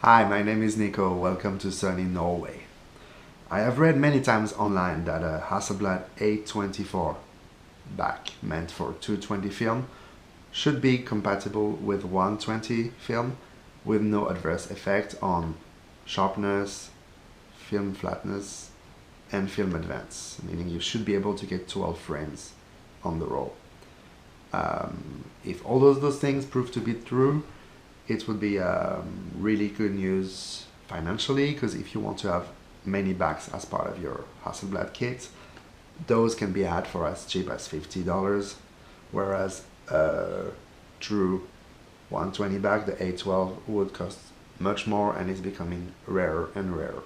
Hi, my name is Nico. Welcome to sunny Norway. I have read many times online that a Hasselblad A24 back meant for 220 film should be compatible with 120 film with no adverse effect on sharpness, film flatness, and film advance, meaning you should be able to get 12 frames on the roll. If all those things prove to be true, it would be really good news financially, because if you want to have many backs as part of your Hasselblad kit, those can be had for as cheap as $50, whereas true 120 back, the A12, would cost much more and is becoming rarer and rarer.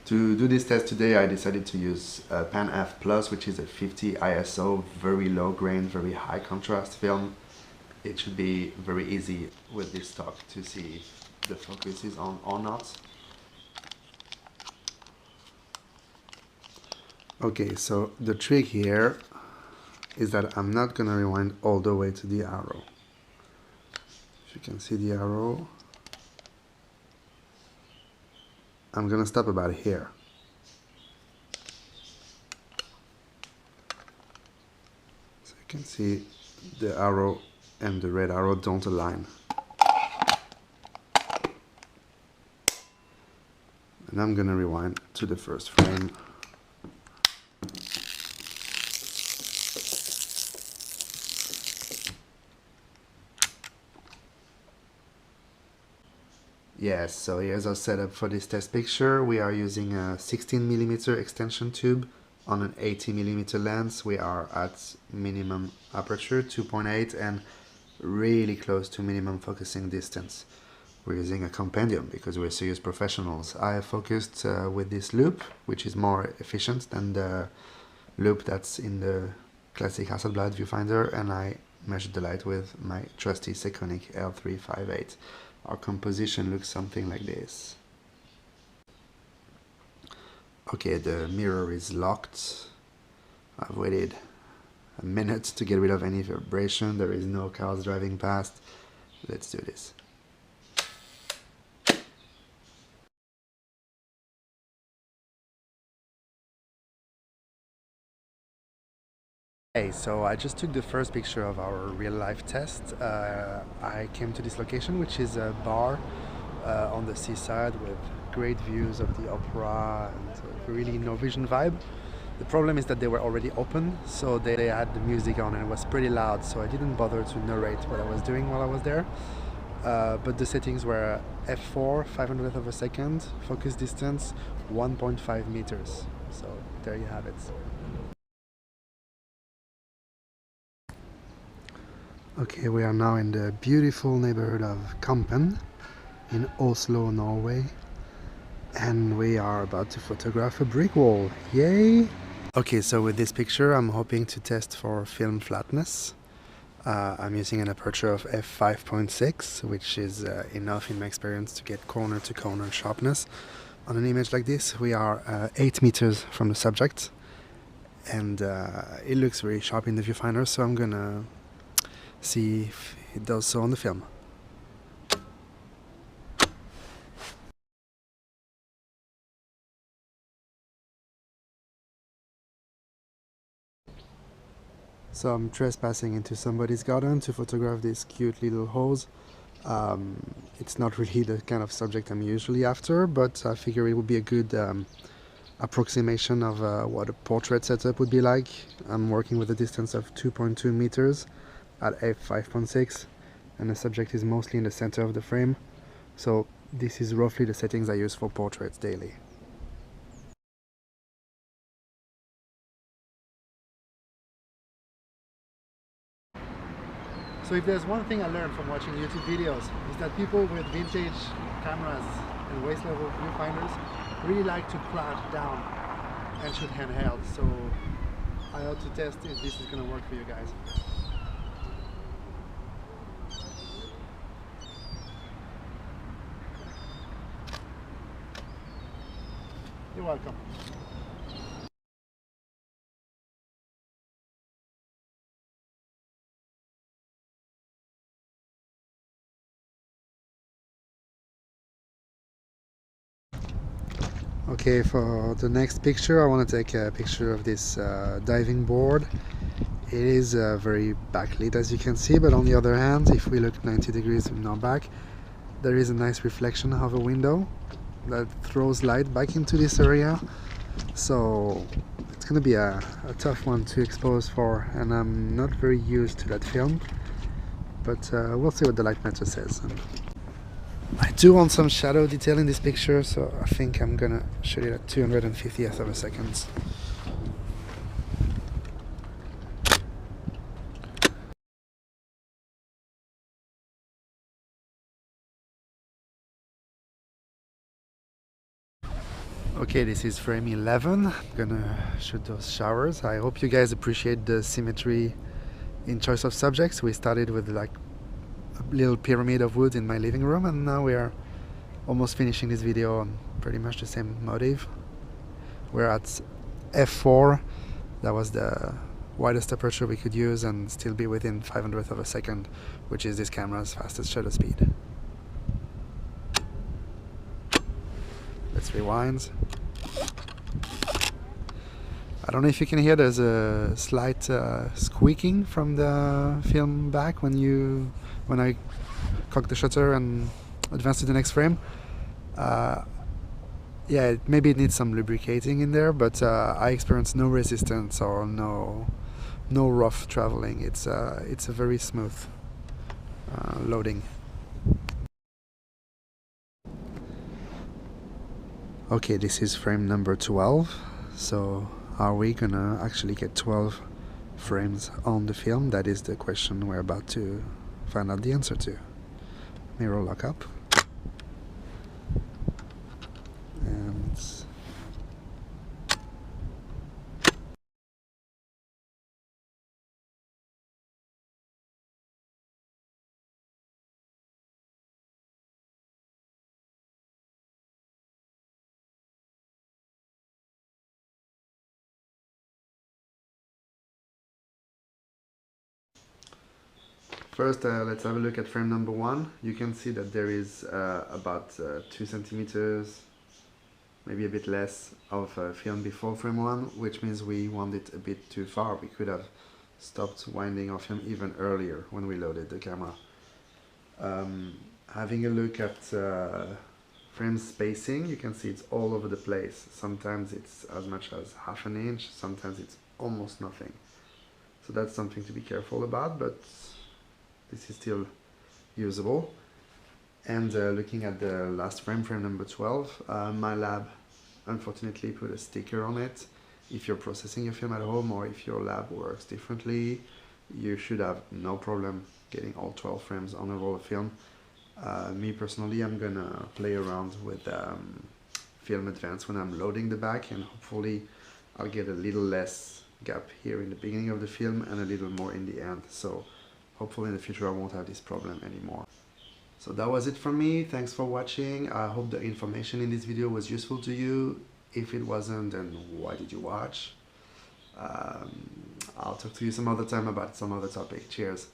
To do this test today, I decided to use Pan F Plus, which is a 50 ISO, very low grain, very high contrast film. It should be very easy with this stock to see if the focus is on or not. Okay, so the trick here is that I'm not gonna rewind all the way to the arrow. If you can see the arrow, I'm gonna stop about here. So you can see the arrow and the red arrow don't align. And I'm gonna rewind to the first frame. Yes, so here's our setup for this test picture. We are using a 16mm extension tube on an 80mm lens. We are at minimum aperture, 2.8, and really close to minimum focusing distance. We're using a compendium because we're serious professionals. I have focused with this loop, which is more efficient than the loop that's in the classic Hasselblad viewfinder, and I measured the light with my trusty Sekonic L358. Our composition looks something like this. Okay, the mirror is locked. I've waited a minute to get rid of any vibration. There is no cars driving past. Let's do this. Hey, so I just took the first picture of our real-life test. I came to this location, which is a bar on the seaside with great views of the opera and a really Norwegian vibe. The problem is that they were already open, so they had the music on and it was pretty loud, so I didn't bother to narrate what I was doing while I was there. But the settings were f4, 500th of a second, focus distance 1.5 meters. So there you have it. Okay, we are now in the beautiful neighborhood of Kampen in Oslo, Norway, and we are about to photograph a brick wall. Yay! Okay, so with this picture I'm hoping to test for film flatness. I'm using an aperture of f5.6, which is enough in my experience to get corner to corner sharpness. On an image like this we are 8 meters from the subject, and it looks very sharp in the viewfinder, so I'm gonna see if it does so on the film. So I'm trespassing into somebody's garden to photograph these cute little holes. It's not really the kind of subject I'm usually after, but I figure it would be a good approximation of what a portrait setup would be like. I'm working with a distance of 2.2 meters at f5.6, and the subject is mostly in the center of the frame. So this is roughly the settings I use for portraits daily. So if there's one thing I learned from watching YouTube videos, is that people with vintage cameras and waist level viewfinders really like to crouch down and shoot handheld. So I ought to test if this is going to work for you guys. You're welcome. Okay, for the next picture I want to take a picture of this diving board. It is very backlit as you can see, but on the other hand, if we look 90 degrees from our back, there is a nice reflection of a window that throws light back into this area. So it's gonna be a tough one to expose for, and I'm not very used to that film, but we'll see what the light meter says. I do want some shadow detail in this picture, so I think I'm gonna shoot it at 250th of a second. Okay, this is frame 11. I'm gonna shoot those showers. I hope you guys appreciate the symmetry in choice of subjects. We started with like a little pyramid of wood in my living room, and now we are almost finishing this video on pretty much the same motif. We're at f4. That was the widest aperture we could use and still be within 500th of a second, which is this camera's fastest shutter speed. Let's rewind. I don't know if you can hear, there's a slight squeaking from the film back when I cock the shutter and advance to the next frame. Yeah, maybe it needs some lubricating in there, but I experienced no resistance or no rough traveling. It's a very smooth loading. Okay, this is frame number 12. So are we gonna actually get 12 frames on the film? That is the question we're about to find out the answer to. Mirror lock up. And first, let's have a look at frame number 1. You can see that there is about 2 centimeters, maybe a bit less, of film before frame 1, which means we wound it a bit too far. We could have stopped winding our film even earlier when we loaded the camera. Having a look at frame spacing, you can see it's all over the place. Sometimes it's as much as half an inch, sometimes it's almost nothing. So that's something to be careful about, but this is still usable. And looking at the last frame, frame number 12, my lab unfortunately put a sticker on it. If you're processing your film at home or if your lab works differently, you should have no problem getting all 12 frames on a roll of film. Me personally, I'm gonna play around with Film Advance when I'm loading the back, and hopefully I'll get a little less gap here in the beginning of the film and a little more in the end. So hopefully in the future I won't have this problem anymore. So that was it from me. Thanks for watching. I hope the information in this video was useful to you. If it wasn't, then why did you watch? I'll talk to you some other time about some other topic. Cheers.